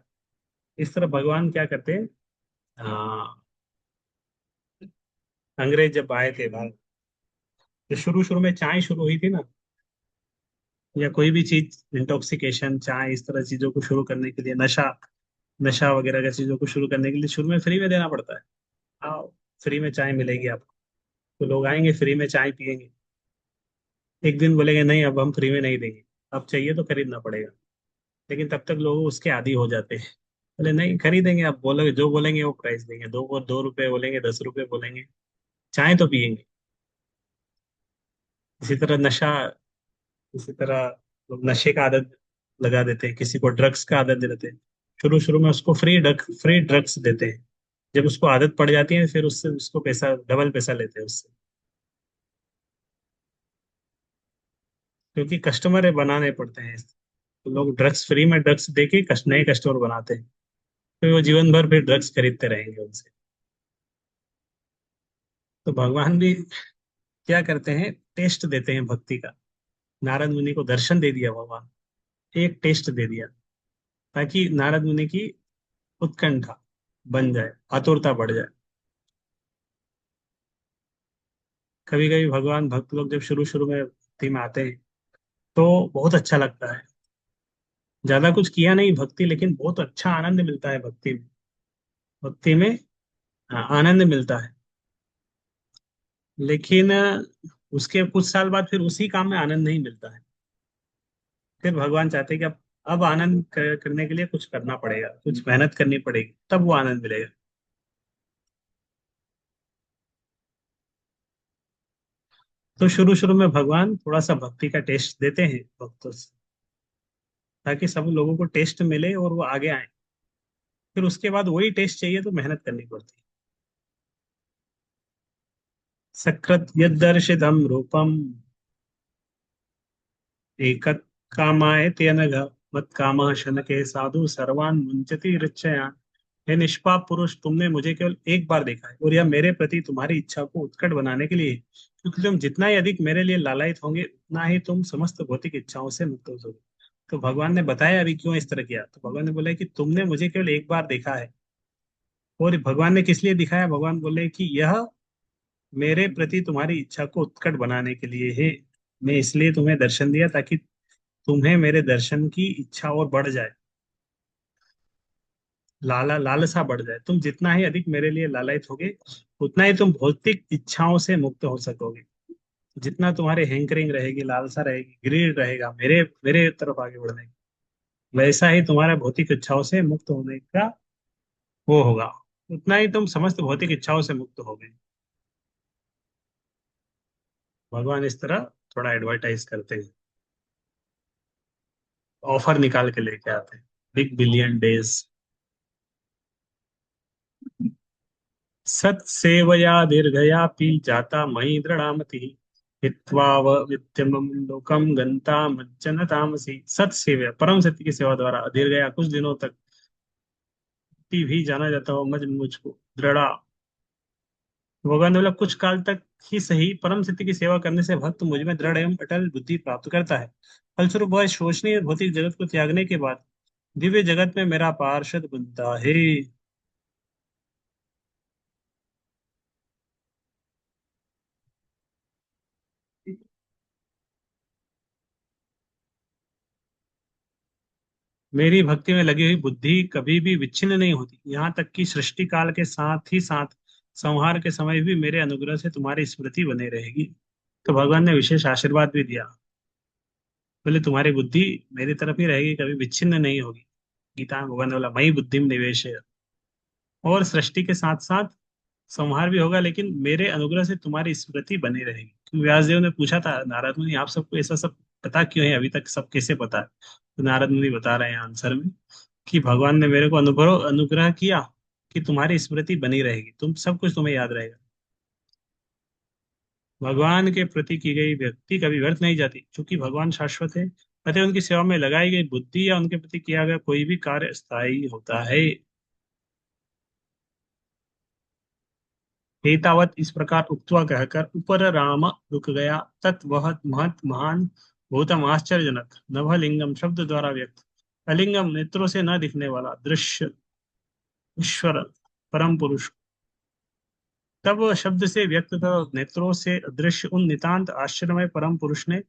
इस तरह भगवान क्या करते हैं, आ, अंग्रेज जब आए थे भारत, तो शुरू शुरू में चाय शुरू हुई थी ना, या कोई भी चीज इंटॉक्सिकेशन, चाय, इस तरह चीजों को शुरू करने के लिए, नशा नशा वगैरह की चीजों को शुरू करने के लिए शुरू में फ्री में देना पड़ता है। आओ, फ्री में चाय मिलेगी आपको, तो लोग आएंगे, फ्री में चाय पियेंगे। एक दिन बोलेंगे नहीं अब हम फ्री में नहीं देंगे, अब चाहिए तो खरीदना पड़ेगा। लेकिन तब तक लोग उसके आदी हो जाते हैं। बोले नहीं खरीदेंगे, अब बोलोगे जो बोलेंगे वो प्राइस देंगे, 2 रुपए बोलेंगे, 10 रुपए बोलेंगे, चाय तो पियेंगे। इसी तरह नशा, इसी तरह लोग नशे का आदत लगा देते हैं, किसी को ड्रग्स का आदत दे देते हैं। शुरू शुरू में उसको फ्री ड्रग्स देते हैं। जब उसको आदत पड़ जाती है फिर उससे उसको पैसा, डबल पैसा लेते हैं उससे। क्योंकि कस्टमर बनाने पड़ते हैं, तो लोग ड्रग्स, फ्री में ड्रग्स देके नए कस्टमर बनाते हैं। फिर वो जीवन भर फिर ड्रग्स खरीदते रहेंगे उनसे। तो भगवान भी क्या करते हैं, टेस्ट देते हैं भक्ति का। नारद मुनि को दर्शन दे दिया भगवान, एक टेस्ट दे दिया, ताकि नारद मुनि की उत्कंठा बन जाए, आतुरता बढ़ जाए। कभी कभी भगवान, भक्त लोग जब शुरू शुरू में भक्ति में आते हैं तो बहुत अच्छा लगता है। ज्यादा कुछ किया नहीं भक्ति, लेकिन बहुत अच्छा आनंद मिलता है भक्ति में। भक्ति में आनंद मिलता है। लेकिन उसके कुछ साल बाद फिर उसी काम में आनंद नहीं मिलता है। फिर भगवान चाहते हैं कि अब आनंद करने के लिए कुछ करना पड़ेगा, कुछ मेहनत करनी पड़ेगी, तब वो आनंद मिलेगा। तो शुरू शुरू में भगवान थोड़ा सा भक्ति का टेस्ट देते हैं भक्तों से, ताकि सब लोगों को टेस्ट मिले और वो आगे आए। फिर उसके बाद वही टेस्ट चाहिए तो मेहनत करनी पड़ती है। सकृत यदर्शितम रूपम एकत कामाय तेनघ मत कामः शनके साधु सर्वान् मुंचति रिच्चयान्। हे निष्पाप पुरुष, तुमने मुझे केवल एक बार देखा है और यह मेरे प्रति तुम्हारी इच्छा को उत्कट बनाने के लिए है। क्योंकि तुम जितना ही अधिक मेरे लिए लालायित होंगे उतना ही तुम समस्त भौतिक इच्छाओं से मुक्त हो जाओगे। तो भगवान ने बताया अभी क्यों इस तरह किया। तो भगवान ने बोला कि तुमने मुझे केवल एक बार देखा है। और भगवान ने किस लिए दिखाया, भगवान बोले कि यह मेरे प्रति तुम्हारी इच्छा को उत्कट बनाने के लिए है। मैं इसलिए तुम्हें दर्शन दिया, ताकि तुम्हें मेरे दर्शन की इच्छा और बढ़ जाए, लालसा बढ़ जाए। तुम जितना ही अधिक मेरे लिए लालायित होगे उतना ही तुम भौतिक इच्छाओं से मुक्त हो सकोगे। जितना तुम्हारे हैंकरिंग रहेगी, लालसा रहेगी, ग्रीड रहेगा मेरे मेरे तरफ आगे बढ़ने की, वैसा ही तुम्हारा भौतिक इच्छाओं से मुक्त होने का वो होगा। उतना ही तुम समस्त भौतिक इच्छाओं से मुक्त होगे। भगवान इस तरह थोड़ा एडवर्टाइज करते हैं, ऑफर निकाल के लेके आते हैं, बिग बिलियन डेज। सत्सेवया दीर्घयापि जाता मयि दृढ़ामतिः हित्वा वित्यमं लोकम गंता मज्जन तामसी। सत्सेवया, परम सत्य की सेवा द्वारा दीर्घया, कुछ दिनों तक, भी जाना जाता हो मज मुझको दृढ़ा। भगवान ने बोला कुछ काल तक ही सही, परम सत्य की सेवा करने से भक्त मुझ में दृढ़ एवं अटल बुद्धि प्राप्त करता है। फलस्वरूप वह शोचनीय भौतिक जगत को त्यागने के बाद दिव्य जगत में मेरा पार्षद बनता है। मेरी भक्ति में लगी हुई बुद्धि कभी भी विच्छिन्न नहीं होती, यहाँ तक कि सृष्टि काल के साथ ही साथ संहार के समय भी मेरे अनुग्रह से तुम्हारी स्मृति बने रहेगी। तो भगवान ने विशेष आशीर्वाद भी दिया। बोले तुम्हारी बुद्धि मेरी तरफ ही रहेगी, कभी विच्छिन्न नहीं होगी। गीता में भगवान ने बोला मई बुद्धि में निवेश है। और सृष्टि के साथ साथ संहार भी होगा, लेकिन मेरे अनुग्रह से तुम्हारी स्मृति बनी रहेगी। क्योंकि व्यासदेव ने पूछा था नारद मुनि आप सबको ऐसा सब पता क्यों है, अभी तक सब कैसे पता है। तो नारद मुनि बता रहे हैं आंसर में कि भगवान ने मेरे को अनुभव अनुग्रह किया कि तुम्हारी स्मृति बनी रहेगी, तुम सब कुछ तुम्हें याद रहेगा। भगवान के प्रति की गई व्यक्ति कभी व्यर्थ नहीं जाती, क्योंकि भगवान शाश्वत है। अतः उनकी सेवा में लगाई गई बुद्धि या उनके प्रति किया गया कोई भी कार्य स्थायी होता है। एतावत इस प्रकार उक्त्वा कहकर ऊपर राम रुक गया। तत् वह महत महान भूतम आश्चर्यजनक नभलिंगम शब्द द्वारा व्यक्त, अलिंगम नेत्रों से न दिखने वाला दृश्य ईश्वर परम पुरुष, तब वह शब्द से व्यक्त था नेत्रों से अदृश्य उन नितांत आश्चर्यमय परम पुरुष ने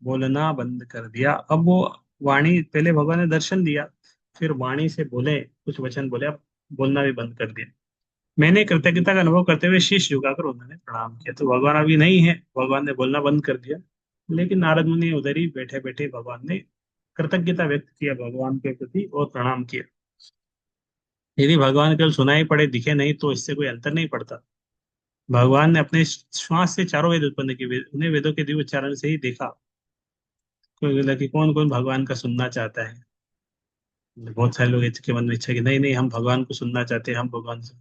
बोलना बंद कर दिया। अब वो वाणी, पहले भगवान ने दर्शन दिया, फिर वाणी से बोले, कुछ वचन बोले, अब बोलना भी बंद कर दिया। मैंने कृतज्ञता का अनुभव करते हुए शीश झुकाकर उन्होंने प्रणाम किया। तो भगवान अभी नहीं है, भगवान ने बोलना बंद कर दिया। लेकिन नारद मुनि उधर ही बैठे बैठे भगवान ने कृतज्ञता व्यक्त किया भगवान के प्रति और प्रणाम किया। यदि भगवान केवल सुनाई पड़े दिखे नहीं तो इससे कोई अंतर नहीं पड़ता। भगवान ने अपने श्वास से चारों वेद उत्पन्न किए, उन्हें वेदों के दिव्य उच्चारण से ही देखा। कोई बोला कि कौन कौन भगवान का सुनना चाहता है। बहुत सारे लोग इसके मन में इच्छा कि नहीं नहीं, हम भगवान को सुनना चाहते हैं, हम भगवान से।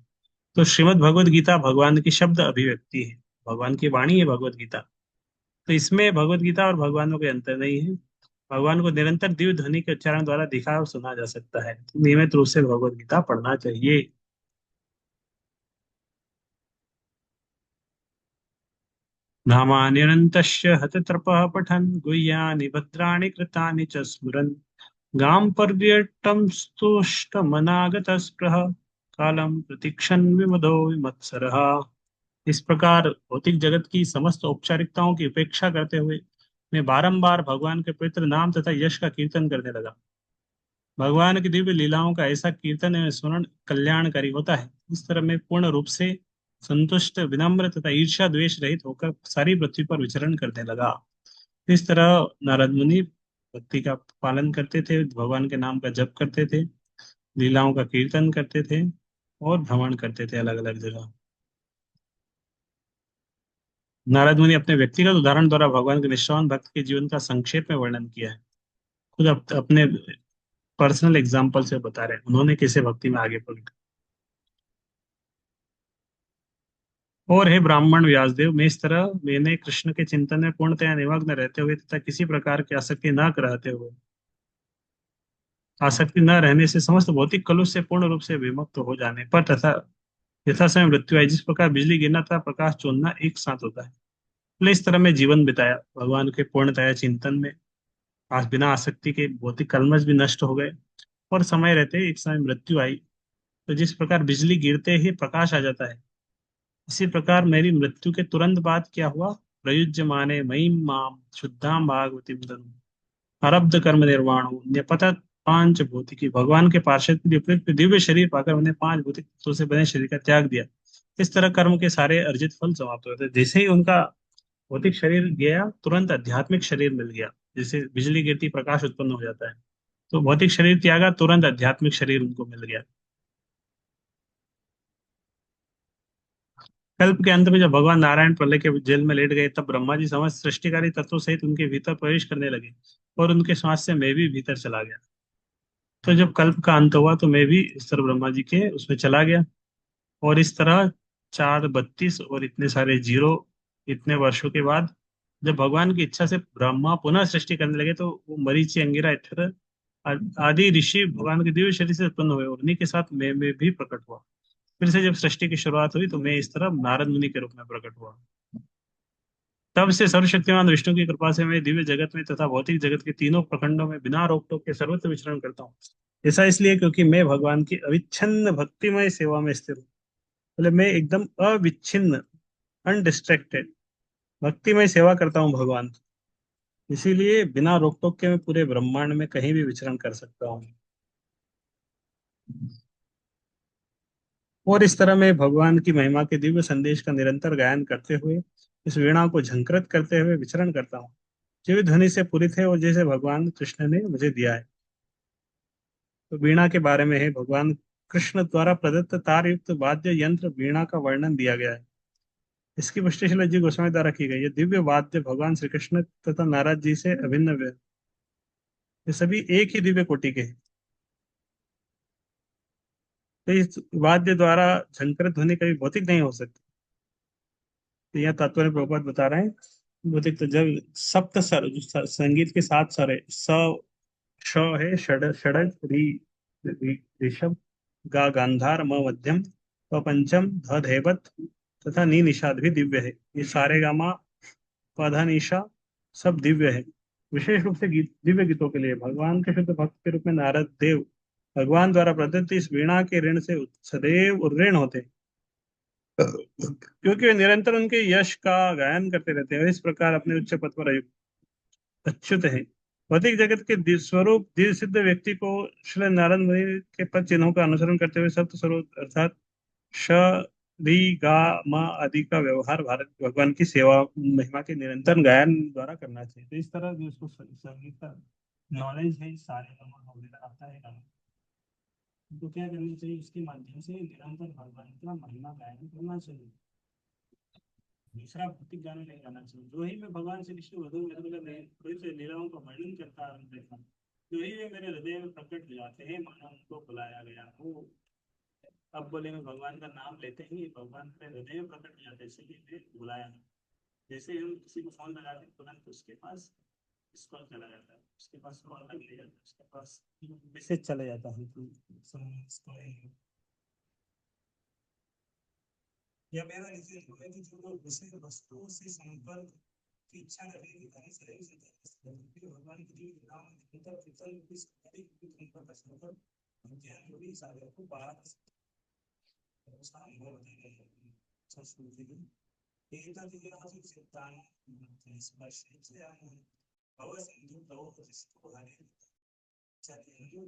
तो श्रीमद् भगवद गीता भगवान की शब्द अभिव्यक्ति है, भगवान की वाणी है भगवद गीता। तो इसमें भगवद गीता और भगवान में कोई अंतर नहीं है। भगवान को निरंतर दिव्य ध्वनि के उच्चारण द्वारा दिखा और सुना जा सकता है, तो नियमित रूप से भगवद गीता पढ़ना चाहिए। नामान्यनन्तश्च हतत्रपः पठन् गुह्यानि भद्राणि कृतानि च स्मरन् गां पर्यटं स्तुष्टमनागतस्पृह कालं प्रतीक्षन् विमदो विमत्सरः। इस प्रकार भौतिक जगत की समस्त औपचारिकताओं की उपेक्षा करते हुए मैं बारंबार भगवान के पवित्र नाम तथा यश का कीर्तन करने लगा। भगवान की दिव्य लीलाओं का ऐसा कीर्तन एवं स्मरण कल्याणकारी होता है। इस तरह मैं पूर्ण रूप से संतुष्ट, विनम्र तथा ईर्ष्या द्वेष रहित होकर सारी पृथ्वी पर विचरण करने लगा। इस तरह नारद मुनि भक्ति का पालन करते थे, भगवान के नाम का जप करते थे, लीलाओं का कीर्तन करते थे और भ्रमण करते थे अलग अलग जगह। नारद मुनि अपने व्यक्तिगत उदाहरण द्वारा भगवान के निष्ठावान भक्त के जीवन का संक्षेप में वर्णन किया है। खुद अपने पर्सनल एग्जाम्पल से बता रहे हैं उन्होंने कैसे भक्ति में आगे बढ़। और हे ब्राह्मण व्यासदेव, मैं इस तरह मैंने कृष्ण के चिंतन में पूर्णतया निमग्न रहते हुए तथा किसी प्रकार की आसक्ति न रहते हुए, आसक्ति न रहने से समस्त भौतिक कलुष से पूर्ण रूप से विमुक्त हो जाने पर तथा यथा समय मृत्यु आई, जिस प्रकार बिजली गिरना तथा प्रकाश चोंदना एक साथ होता है, इसलिए इस तरह मैं जीवन बिताया भगवान के पूर्णतया चिंतन में। आज बिना आसक्ति के भौतिक कलमश भी नष्ट हो गए और समय रहते एक समय मृत्यु आई। तो जिस प्रकार बिजली गिरते ही प्रकाश आ जाता है, इसी प्रकार मेरी मृत्यु के तुरंत बाद क्या हुआ, प्रयुज्यमाने मयि माम शुद्धाम भागवतीम तनु आरब्ध कर्म निर्वाणो न्यपतत पांच भौतिकी। भगवान के पार्षद के विपरीत दिव्य शरीर पाकर मैंने पांच भौतिक तत्वों से बने शरीर का त्याग दिया। इस तरह कर्म के सारे अर्जित फल समाप्त होते, जैसे ही उनका भौतिक शरीर गया तुरंत आध्यात्मिक शरीर मिल गया। जैसे बिजली गिरती प्रकाश उत्पन्न हो जाता है, तो भौतिक शरीर त्यागा तुरंत आध्यात्मिक शरीर उनको मिल गया। कल्प के अंत में जब भगवान नारायण प्रलय के जेल में लेट गए, तब ब्रह्मा जी समस्त सृष्टिकारी तत्वों सहित उनके भीतर प्रवेश करने लगे और उनके श्वास से मैं भी भीतर चला गया। तो जब कल्प का अंत हुआ तो मैं भी इस तरह ब्रह्मा जी के उसमें चला गया। और इस तरह 4 32 और इतने सारे जीरो, इतने वर्षों के बाद जब भगवान की इच्छा से ब्रह्मा पुनः सृष्टि करने लगे, तो वो मरीचि, अंगिरा, इत्यादि आदि ऋषि भगवान के दिव्य शरीर से उत्पन्न हुए और उन्हीं के साथ मैं भी प्रकट हुआ। फिर से जब सृष्टि की शुरुआत हुई तो मैं इस तरह नारद मुनि के रूप में प्रकट हुआ। तब से सर्वशक्तिमान विष्णु की कृपा से मैं दिव्य जगत में तथा भौतिक जगत के तीनों प्रखंडों में बिना रोक टोक के सर्वत्र विचरण करता हूँ। ऐसा इसलिए क्योंकि मैं भगवान की अविच्छिन्न भक्तिमय सेवा में स्थिर हूँ। मतलब मैं एकदम अविच्छिन्न, अनडिस्ट्रैक्टेड भक्तिमय सेवा करता हूँ भगवान की। इसीलिए बिना रोक टोक के मैं पूरे ब्रह्मांड में कहीं भी विचरण कर सकता हूँ। और इस तरह मैं भगवान की महिमा के दिव्य संदेश का निरंतर गायन करते हुए, इस वीणा को झंकृत करते हुए विचरण करता हूँ, जो ध्वनि से पूरित है और जैसे भगवान कृष्ण ने मुझे दिया है। तो वीणा के बारे में है, भगवान कृष्ण द्वारा प्रदत्त तार युक्त वाद्य यंत्र वीणा का वर्णन दिया गया है। इसकी पुष्टि श्रील जी गोस्वामी द्वारा की गई है। दिव्य वाद्य भगवान श्री कृष्ण तथा नारद जी से अभिन्न है। ये सभी एक ही दिव्य कोटि के हैं। तो इस वाद्य द्वारा झंकृत ध्वनि कभी भौतिक नहीं हो सकती। तो यह तात्पर्य प्रभुपाद बता रहे हैं। भौतिक तो जब सप्त स्वर, जो संगीत के 7 स्वर है, स, श है, षडज, री, ऋषभ, गा गांधार, म मध्यम, प पंचम, ध धैवत तथा नी निषाद भी दिव्य है। ये सारे गामा, पधा निशा सब दिव्य है। विशेष रूप से दिव्य गीतों के लिए भगवान के शुद्ध भक्त के रूप में नारद देव भगवान द्वारा प्रदत्त इस वीणा के ऋण से सदैव उऋण होते हैं, क्योंकि वे निरंतर उनके यश का गायन करते रहते हैं और इस प्रकार अपने उच्च पद पर अच्युत है। भौतिक जगत के स्वरूप दिव्य सिद्ध व्यक्ति को श्री नारायण मुनि के पद चिन्हों का अनुसरण करते हुए सप्त स्वरूप अर्थात श, री गा मा आदि का व्यवहार भारत भगवान की सेवा महिमा के निरंतर गायन द्वारा करना चाहिए। तो इस तरह जो उसको संगीत का नॉलेज है, सारे वगैरह आता है गाना, तो क्या करना चाहिए, उसके माध्यम से निरंतर भगवान का महिमा गायन करना चाहिए। दूसरा भौतिक गाना नहीं गाना चाहिए। जो ही मैं भगवान श्री कृष्ण वधु मधुर थोड़ी सी लीलाओं का वर्णन करता देखा, जो ही वे मेरे हृदय में प्रकट हो जाते हैं, मानो उनको बुलाया गया हो। अब बोले मैं भगवान का नाम लेते ही भगवान मेरे हृदय में प्रकट हो जाते हैं, इसलिए मैं बुलाया। जैसे ही हम किसी को फोन लगाते हैं, तुरंत उसके पास कॉल चला जाता है, उसके पास कॉल लग जाता है, उसके पास मैसेज चला जाता है कि या मेरा निश्चय है कि जो लोग विषय वस्तुओं से संपर्क की इच्छा रखेगी, धनी से रही से भगवान की दी नाम निरंतर कीर्तन की सारी संपर्क संपर्क ज्ञान योगी सागर को बाहर उसका अनुभव बताएंगे। संस्कृति एतद् सिद्धांत स्पर्श से भव सिंधु तव जिसको हरे चलिए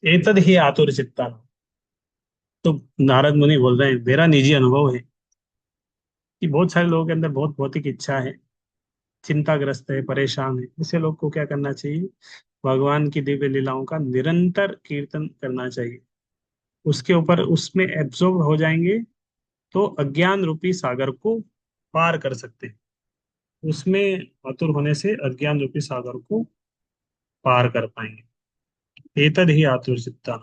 एतद ही आतुर चित्ता। तो नारद मुनि बोल रहे हैं, मेरा निजी अनुभव है कि बहुत सारे लोगों के अंदर बहुत भौतिक इच्छा है, चिंताग्रस्त है, परेशान है। ऐसे लोग को क्या करना चाहिए, भगवान की दिव्य लीलाओं का निरंतर कीर्तन करना चाहिए। उसके ऊपर उसमें एब्जॉर्ब हो जाएंगे तो अज्ञान रूपी सागर को पार कर सकते हैं। उसमें आतुर होने से अज्ञान रूपी सागर को पार कर पाएंगे। एतद ही आतुर चित्ता।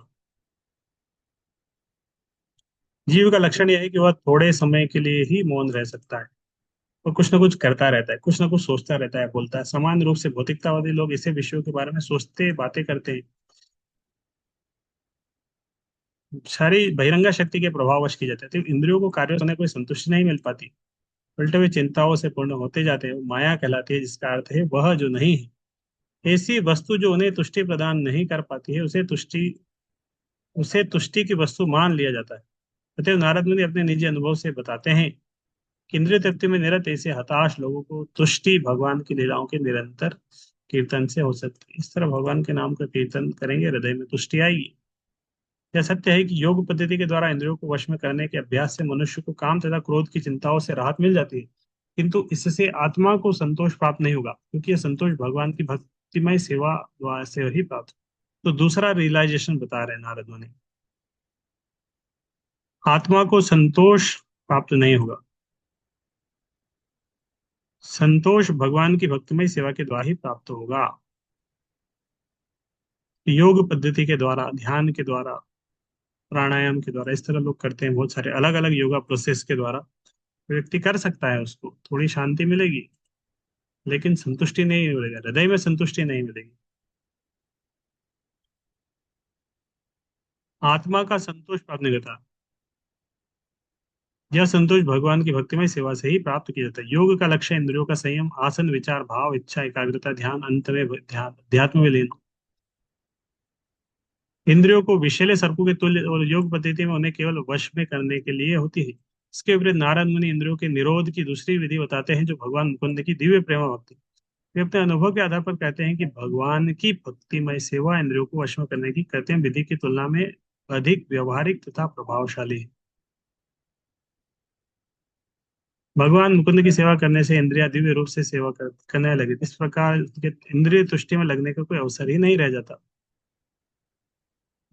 जीव का लक्षण यह है कि वह थोड़े समय के लिए ही मौन रह सकता है, वो कुछ ना कुछ करता रहता है, कुछ ना कुछ सोचता रहता है, बोलता है। समान रूप से भौतिकतावादी लोग ऐसे विषयों के बारे में सोचते बातें करते हैं, सारी बहिरंगा शक्ति के प्रभाववश की जाती है, तो इंद्रियों को कार्यों से कोई संतुष्टि नहीं मिल पाती, उल्टे हुए चिंताओं से पूर्ण होते जाते हैं। माया कहलाती है, जिसका अर्थ है वह जो नहीं है। ऐसी वस्तु जो उन्हें तुष्टि प्रदान नहीं कर पाती है, उसे तुष्टि की वस्तु मान लिया जाता है। अतएव नारद मुनि अपने निजी अनुभव से बताते हैं कि इंद्रिय तृप्ति में निरत ऐसे हताश लोगों को तुष्टि भगवान की लीलाओं के निरंतर कीर्तन से हो सकती है। इस तरह भगवान के नाम का कीर्तन करेंगे, हृदय में तुष्टि आएगी। यह सत्य है कि योग पद्धति के द्वारा इंद्रियों को वश में करने के अभ्यास से मनुष्य को काम तथा क्रोध की चिंताओं से राहत मिल जाती है, किंतु इससे आत्मा को संतोष प्राप्त नहीं होगा, क्योंकि यह संतोष भगवान की भक्तिमय सेवा द्वारा से ही प्राप्त। तो दूसरा रियलाइजेशन बता रहे हैं नारद मुनि, आत्मा को संतोष प्राप्त नहीं होगा, संतोष भगवान की भक्तिमय सेवा के द्वारा ही प्राप्त होगा। योग पद्धति के द्वारा, ध्यान के द्वारा, प्राणायाम के द्वारा, इस तरह लोग करते हैं, बहुत सारे अलग अलग योगा प्रोसेस के द्वारा व्यक्ति कर सकता है, उसको थोड़ी शांति मिलेगी, लेकिन संतुष्टि नहीं मिलेगा, हृदय में संतुष्टि नहीं मिलेगी। आत्मा का संतोष प्राप्त नहीं होता। यह संतोष भगवान की भक्तिमय सेवा से ही प्राप्त किया जाता है। योग का लक्ष्य इंद्रियों का संयम, आसन, विचार, भाव, इच्छा, एकाग्रता, ध्यान, अंत में ध्यान, अध्यात्म में लीन। इंद्रियों को विषैले सर्पों के तुल्य और योग पद्धति में उन्हें केवल वश में करने के लिए होती है। इसके विपरीत नारद मुनि इंद्रियों के निरोध की दूसरी विधि बताते हैं, जो भगवान मुकुंद की दिव्य प्रेम भक्ति। वे अपने अनुभव के आधार पर कहते हैं कि भगवान की भक्तिमय सेवा इंद्रियों को वश में करने की कृत्रिम विधि की तुलना में अधिक व्यवहारिक तथा प्रभावशाली है। भगवान मुकुंद की सेवा करने से इंद्रिया दिव्य रूप से करने लगी, इस प्रकार इंद्रिय तुष्टि में लगने का कोई अवसर ही नहीं रह जाता।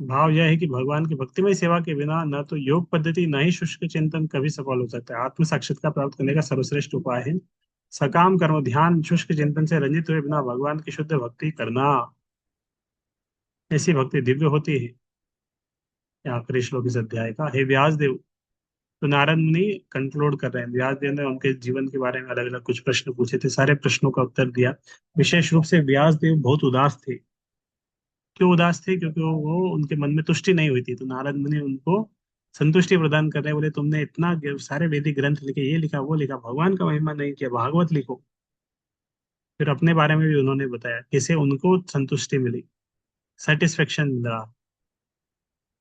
भाव यह है कि भगवान की भक्तिमय सेवा के बिना न तो योग पद्धति न ही शुष्क चिंतन कभी सफल हो सकता है। आत्म साक्षात्कार प्राप्त करने का सर्वश्रेष्ठ उपाय है सकाम कर्म, ध्यान, शुष्क चिंतन से रंजित हुए बिना भगवान की शुद्ध भक्ति करना। ऐसी भक्ति दिव्य होती है। यहाँ आखिरी श्लोक इस अध्याय का। हे व्यास देव, तो नारद मुनि कंक्लूड कर रहे हैं। व्यास देव ने उनके जीवन के बारे में अलग अलग कुछ प्रश्न पूछे थे, सारे प्रश्नों का उत्तर दिया। विशेष रूप से व्यास देव बहुत उदास थे। क्यों उदास थे? क्योंकि वो उनके मन में तुष्टि नहीं हुई थी, तो नारद मुनि उनको संतुष्टि प्रदान कर रहे हैं। बोले तुमने इतना सारे वैदिक ग्रंथ लिखे, ये लिखा वो लिखा, भगवान का महिमा नहीं किया, भागवत लिखो। फिर अपने बारे में भी उन्होंने बताया कैसे उनको संतुष्टि मिली, सेटिस्फेक्शन मिला।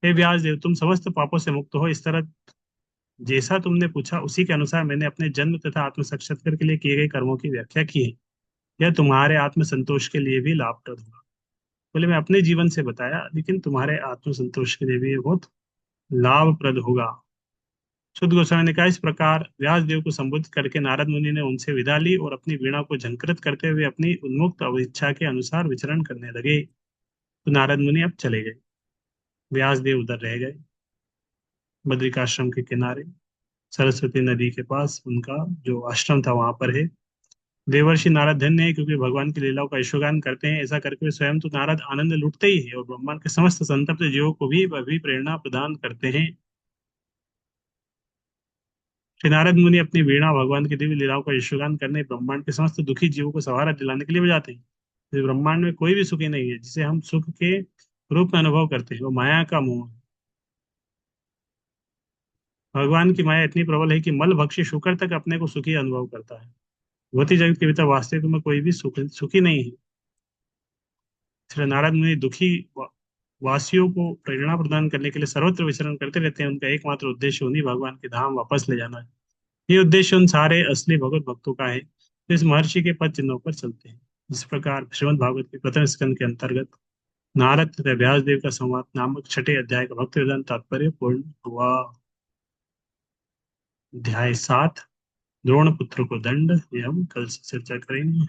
हे व्यास देव, तुम समस्त पापों से मुक्त हो। इस तरह जैसा तुमने पूछा उसी के अनुसार मैंने अपने जन्म तथा आत्म साक्षात्कार के लिए किए गए कर्मों की व्याख्या की है। यह तुम्हारे आत्म संतोष के लिए भी लाभप्रद होगा। बोले मैं अपने जीवन से बताया, लेकिन तुम्हारे आत्मसंतोष के लिए भी ये बहुत लाभप्रद होगा। शुद्ध गोस्वामी ने कहा, इस प्रकार व्यास देव को संबोधित करके नारद मुनि ने उनसे विदा ली और अपनी वीणा को झंकृत करते हुए अपनी उन्मुक्त इच्छा के अनुसार विचरण करने लगे। तो नारद मुनि अब चले गए, व्यास देव उधर रह गए बद्रिकाश्रम के किनारे, सरस्वती नदी के पास उनका जो आश्रम था वहां पर है। देवर्षि नारद धन्य है, क्योंकि भगवान की लीलाओं का यशोगान करते हैं। ऐसा करके वे स्वयं तो नारद आनंद लुटते ही है, और ब्रह्मांड के समस्त संतप्त जीवों को भी वह भी प्रेरणा प्रदान करते हैं। श्री नारद मुनि अपनी वीणा भगवान की दिव्य लीलाओं का यशोगान करने ब्रह्मांड के समस्त दुखी जीवों को सहारा दिलाने के लिए बजाते हैं। इस ब्रह्मांड में कोई भी सुखी नहीं है। जिसे हम सुख के रूप में अनुभव करते हैं वो माया का मोह है। भगवान की माया इतनी प्रबल है कि मल भक्षी शुकर तक अपने को सुखी अनुभव करता है। भौतिक जगत के भीतर वास्तविक में कोई भी सुखी नहीं है। श्री नारद मुनि दुखी वासियों को प्रेरणा प्रदान करने के लिए सर्वत्र विचरण करते रहते हैं। उनका एकमात्र उद्देश्य उन्हीं भगवान के धाम वापस ले जाना है। ये उद्देश्य उन सारे असली भगवत भक्तों का है जो इस महर्षि के पद चिन्हों पर चलते हैं। इस प्रकार श्रीमद् भागवत के प्रथम स्कंद के अंतर्गत नारद तथा व्यास देव का संवाद नामक छठे अध्याय का भक्ति वेदांत तात्पर्य पूर्ण हुआ। अध्याय 7, द्रोण पुत्र को दंड, ये हम कल से चर्चा करेंगे।